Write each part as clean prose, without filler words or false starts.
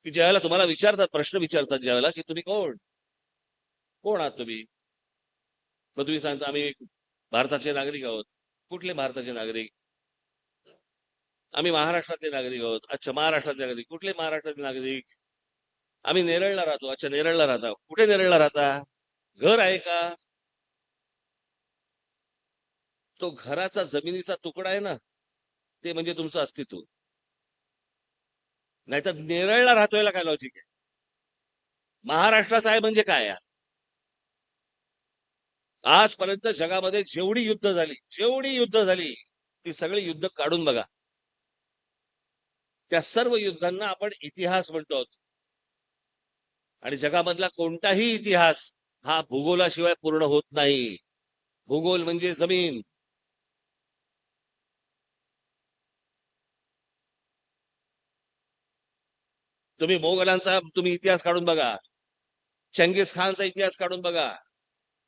की ज्यावेळेला तुम्हाला विचारतात, प्रश्न विचारतात ज्यावेळेला, की तुम्ही कोण कोण आहात तुम्ही, मग तुम्ही सांगता आम्ही भारताचे नागरिक आहोत. कुठले भारताचे नागरिक? आम्ही महाराष्ट्रातले नागरिक आहोत. अच्छा, महाराष्ट्रातले नागरिक. कुठले महाराष्ट्रातले नागरिक? आम्ही नेरळला राहतो. अच्छा, नेरळला राहता. कुठे नेरळला राहता? घर आहे का? तो घराचा जमिनीचा तुकडा आहे ना, ते म्हणजे तुमचं अस्तित्व. नाहीतर नेरळला राहतोयला काय लॉजिक आहे? महाराष्ट्राचा आहे म्हणजे काय यार? आजपर्यंत जगामध्ये जेवढी युद्ध झाली ती सगळी युद्ध काढून बघा. त्या सर्व युद्धांना आपण इतिहास म्हणतो आहोत. आणि जगामधला कोणताही इतिहास हा भूगोलाशिवाय पूर्ण होत नाही. भूगोल म्हणजे जमीन. तुम्ही मोगलांचा इतिहास काढून बघा. चंगेज खानचा इतिहास काढून बघा.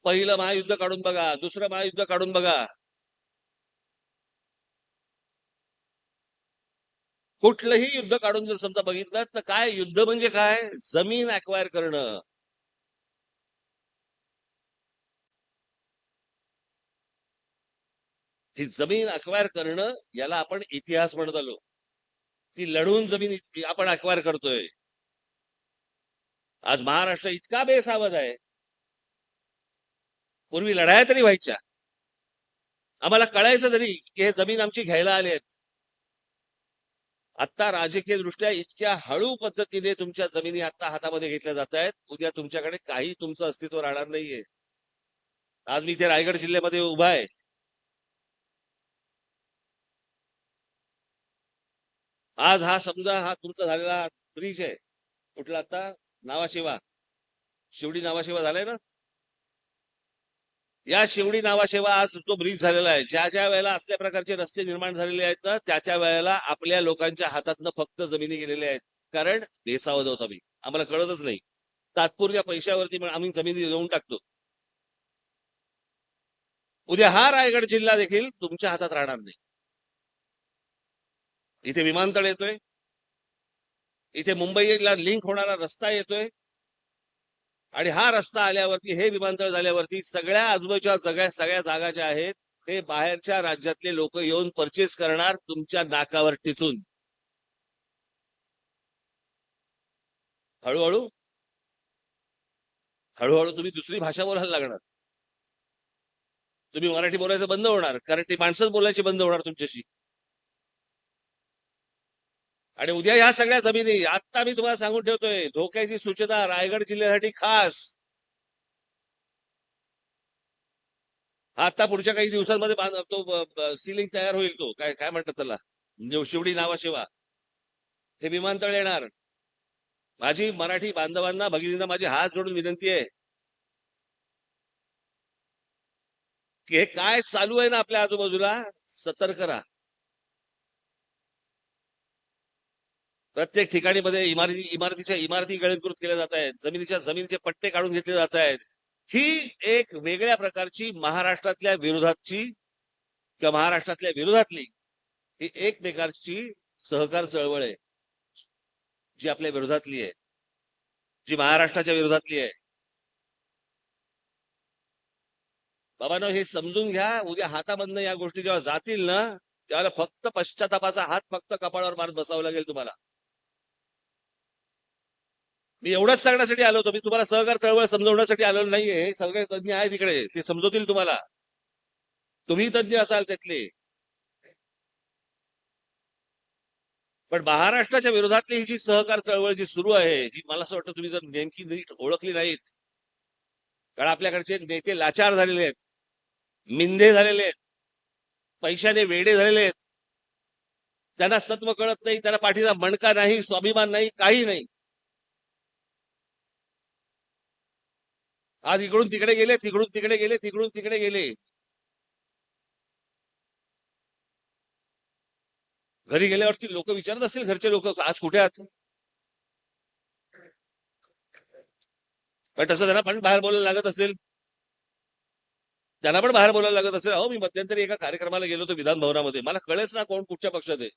पहिलं महायुद्ध काढून बघा. दुसरं महायुद्ध काढून बघा. कुठलंही युद्ध काढून जर समजा बघितलं तर काय युद्ध म्हणजे काय? जमीन अक्वायर करणं. ही जमीन अक्वायर करणं याला आपण इतिहास म्हणत आलो. ती लढून जमीन आपण अक्वायर करतोय. आज महाराष्ट्र इतका बेसावध आहे. पूर्वी लढाया तरी व्हायच्या, आम्हाला कळायचं तरी की हे जमीन आमची घ्यायला आलेत. आता राजकीय दृष्ट्या इतक्या हळू पद्धतीने तुमच्या जमिनी आता हातामध्ये घेतल्या जात आहेत. उद्या तुमच्याकडे काही तुमचं अस्तित्व राहणार नाहीये. आज मी इथे रायगड जिल्ह्यामध्ये उभा आहे. आज हा समजा हा तुमचा झालेला ब्रिज आहे. कुठला आता? नावाशेवा. शिवडी नावाशेवा झालाय ना. या शिवडी नावाशेवा आज तो ब्रिज झालेला आहे. ज्या ज्या वेळेला असल्या प्रकारचे रस्ते निर्माण झालेले आहेत ना, त्या त्या वेळेला आपल्या लोकांच्या हातातनं फक्त जमिनी गेलेल्या आहेत. कारण बेसावध होत आम्हाला कळतच नाही. तात्पुरत्या पैशावरती आम्ही जमिनी देऊन टाकतो. उद्या हा रायगड जिल्हा देखील तुमच्या हातात राहणार नाही. इथे विमानतळ येतोय. इथे मुंबईला लिंक होणारा रस्ता येतोय. आणि हा रस्ता आल्यावरती, हे विमानतळ झाल्यावरती सगळ्या आजूबाजूच्या सगळ्या जागा ज्या आहेत ते बाहेरच्या राज्यातले लोक येऊन परचेस करणार तुमच्या नाकावर टिचून. हळूहळू हळूहळू तुम्ही दुसरी भाषा बोलायला लागणार. तुम्ही मराठी बोलायचं बंद होणार, कारण ती माणसंच बोलायची बंद होणार तुमच्याशी. आणि उद्या ह्या सगळ्या जमिनी आता मी तुम्हाला सांगून ठेवतोय, धोक्याची सूचना रायगड जिल्ह्यासाठी खास. आता पुढच्या काही दिवसांमध्ये तो सिलिंग तयार होईल. तो काय काय म्हणतात त्याला, शिवडी नावाशिवा हे विमानतळ येणार. माझी मराठी बांधवांना, भगिनींना माझी हात जोडून विनंती आहे की हे काय चालू आहे ना आपल्या आजूबाजूला, सतर्क राहा. प्रत्येक ठिकाणी मध्ये इमारतीच्या इमारती गळीकृत केल्या जात आहेत. जमिनीचे पट्टे काढून घेतले जात आहेत. ही एक वेगळ्या प्रकारची महाराष्ट्रातल्या विरोधातची किंवा महाराष्ट्रातल्या विरोधातली ही एक प्रकारची सहकार चळवळ आहे, जी आपल्या विरोधातली आहे, जी महाराष्ट्राच्या विरोधातली आहे. बाबांनो, हे समजून घ्या. उद्या हातामधनं या गोष्टी जेव्हा जातील ना, त्यावेळेला फक्त पश्चातापाचा हात फक्त कपाळावर मारत बसावं लागेल तुम्हाला. मी एवढंच सांगण्यासाठी आलो होतो. मी तुम्हाला सहकार चळवळ समजवण्यासाठी आलेलो नाहीये. हे सगळे तज्ञ आहेत तिकडे, ते समजवतील तुम्हाला. तुम्ही तज्ञ असाल त्यातले. पण महाराष्ट्राच्या विरोधातली ही जी सहकार चळवळ जी सुरू आहे, ही मला असं वाटतं तुम्ही जर नेमकी नीट ओळखली नाहीत, कारण आपल्याकडचे नेते लाचार झालेले आहेत, मिंधे झालेले आहेत, पैशाने वेडे झालेले आहेत. त्यांना सत्व कळत नाही, त्यांना पाठीचा मणका नाही, स्वाभिमान नाही, काही नाही. आज इकडून तिकडे गेले, तिकडून तिकडे गेले, तिकडून तिकडे गेले. घरी गेल्यावरती लोक विचारत असतील, घरचे लोक आज कुठे आहात. पण तसं त्यांना पण बाहेर बोलायला लागत असेल. त्यांना पण बाहेर बोलायला लागत असेल. अहो, मी मध्यंतरी एका कार्यक्रमाला गेलो होतो विधान भवनामध्ये. मला कळेच ना कोण कुठच्या पक्षात आहे.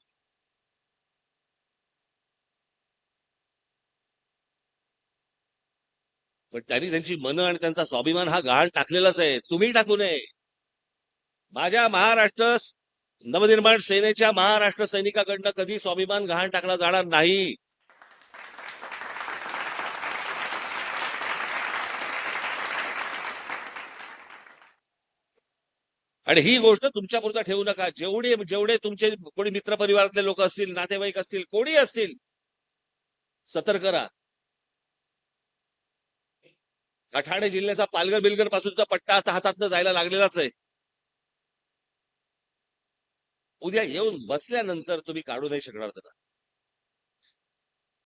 पण त्यांनी त्यांची मनं आणि त्यांचा स्वाभिमान हा गहाण टाकलेलाच आहे. तुम्ही टाकू नये. माझ्या महाराष्ट्र नवनिर्माण सेनेच्या महाराष्ट्र सैनिकाकडनं कधी स्वाभिमान गहाण टाकला जाणार नाही. आणि ही गोष्ट तुमच्यापुरता ठेवू नका. जेवढे जेवढे तुमचे कोणी मित्रपरिवारातले लोक असतील, नातेवाईक असतील, कोणी असतील, सतर्क राहा. ठाणे जिल्ह्याचा पालघर बिलघर पासूनचा पट्टा आता हातातनं जायला लागलेलाच आहे. उद्या येऊन बसल्यानंतर तुम्ही काढू नाही शकणार त्याला.